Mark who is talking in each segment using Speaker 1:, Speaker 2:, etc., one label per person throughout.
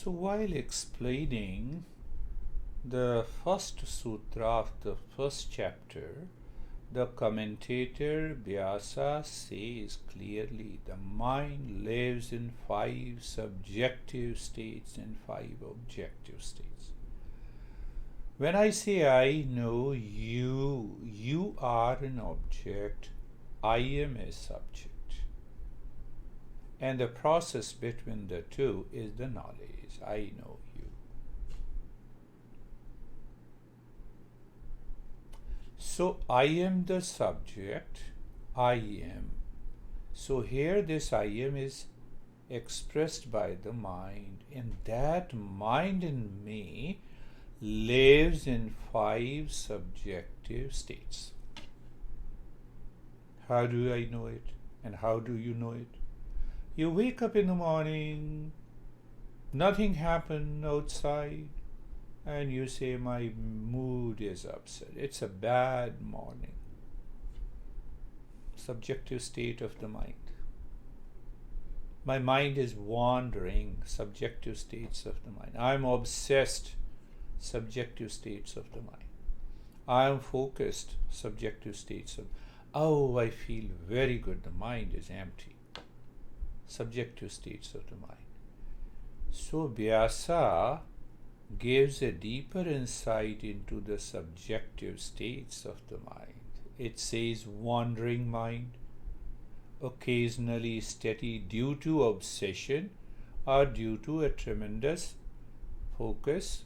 Speaker 1: So while explaining the first sutra of the first chapter, the commentator Vyasa says clearly the mind lives in 5 subjective states and 5 objective states. When I say I know you, you are an object, I am a subject. And the process between the two is the knowledge. I know you. So I am the subject, I am. So here this I am is expressed by the mind, and that mind in me lives in 5 subjective states. How do I know it? And how do you know it? You wake up in the morning, nothing happened outside, and you say, my mood is upset. It's a bad morning. Subjective state of the mind. My mind is wandering, subjective states of the mind. I'm obsessed, subjective states of the mind. I'm focused, subjective states of. Oh, I feel very good. The mind is empty. Subjective states of the mind. So Vyasa gives a deeper insight into the subjective states of the mind. It says wandering mind, occasionally steady due to obsession or due to a tremendous focus,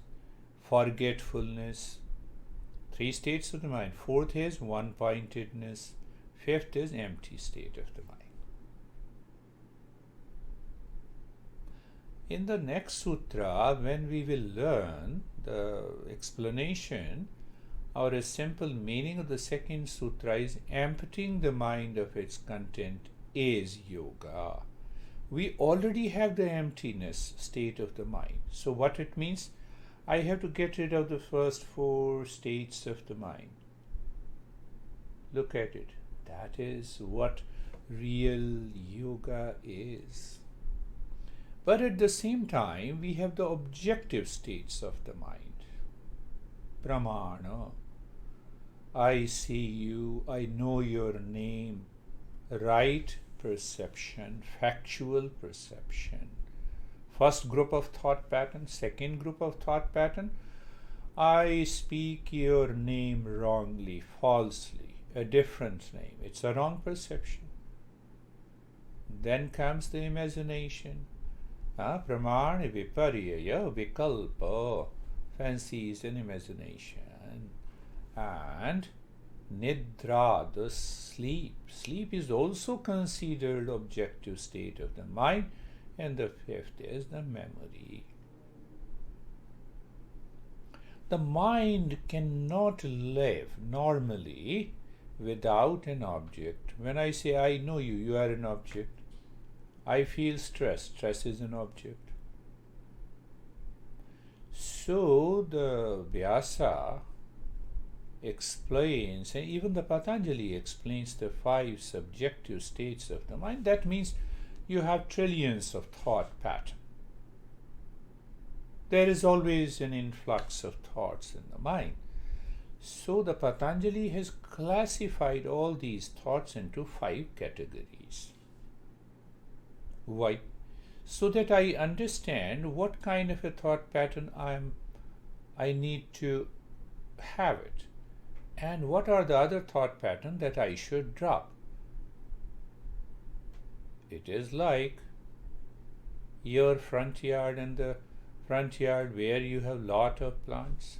Speaker 1: forgetfulness. 3 states of the mind. 4th is one-pointedness. 5th is empty state of the mind. In the next sutra, when we will learn the explanation or a simple meaning of the second sutra is emptying the mind of its content is yoga. We already have the emptiness state of the mind. So what it means? I have to get rid of the first 4 states of the mind. Look at it. That is what real yoga is. But at the same time, we have the objective states of the mind. Pramana. I see you, I know your name. Right perception, factual perception. First group of thought pattern, second group of thought pattern. I speak your name wrongly, falsely, a different name. It's a wrong perception. Then comes the imagination. Pramana viparyaya vikalpa, fancies and imagination. And nidra, the sleep. Sleep is also considered objective state of the mind. And the 5th is the memory. The mind cannot live normally without an object. When I say I know you, you are an object. I feel stress. Stress is an object. So the Vyasa explains, and even the Patanjali explains the 5 subjective states of the mind. That means you have trillions of thought patterns. There is always an influx of thoughts in the mind. So the Patanjali has classified all these thoughts into 5 categories. Why? So that I understand what kind of a thought pattern I need to have it, and what are the other thought patterns that I should drop. It is like your front yard and the front yard where you have lot of plants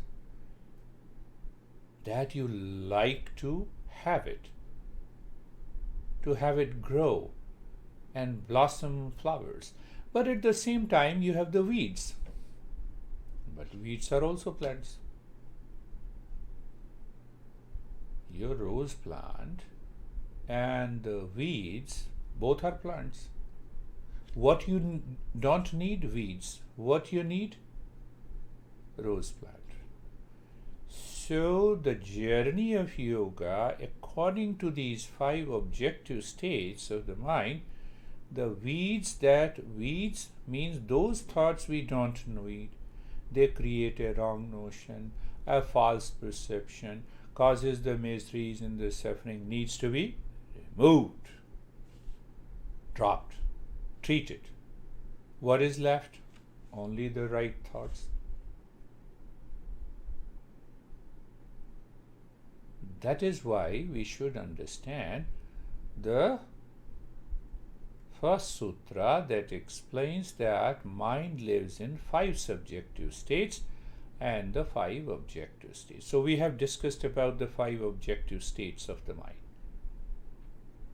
Speaker 1: that you like to have it grow and blossom flowers. But at the same time you have the weeds. But weeds are also plants. Your rose plant and the weeds both are plants. What you don't need weeds. What you need? Rose plant. So the journey of yoga, according to these 5 objective states of the mind, The weeds means those thoughts we don't need. They create a wrong notion, a false perception, causes the miseries and the suffering, needs to be removed, dropped, treated. What is left? Only the right thoughts. That is why we should understand the first sutra that explains that mind lives in 5 subjective states and the 5 objective states. So we have discussed about the 5 objective states of the mind.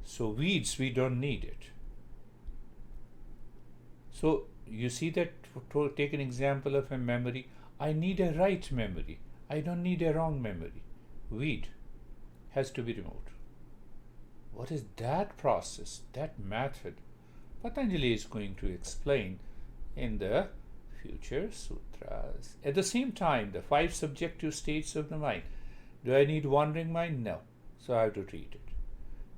Speaker 1: So weeds, we don't need it. So you see that, to take an example of a memory, I need a right memory. I don't need a wrong memory. Weed has to be removed. What is that process, that method? Patanjali is going to explain in the future sutras. At the same time, the 5 subjective states of the mind. Do I need wandering mind? No. So I have to treat it.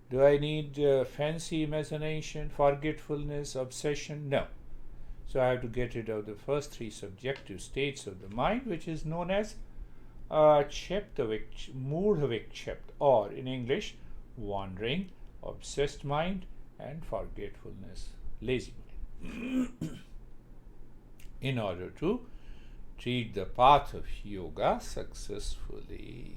Speaker 1: Do I need fancy imagination, forgetfulness, obsession? No. So I have to get rid of the first 3 subjective states of the mind, which is known as Murdhavikshept, or in English, wandering, obsessed mind, and forgetfulness, lazy mind. In order to treat the path of yoga successfully.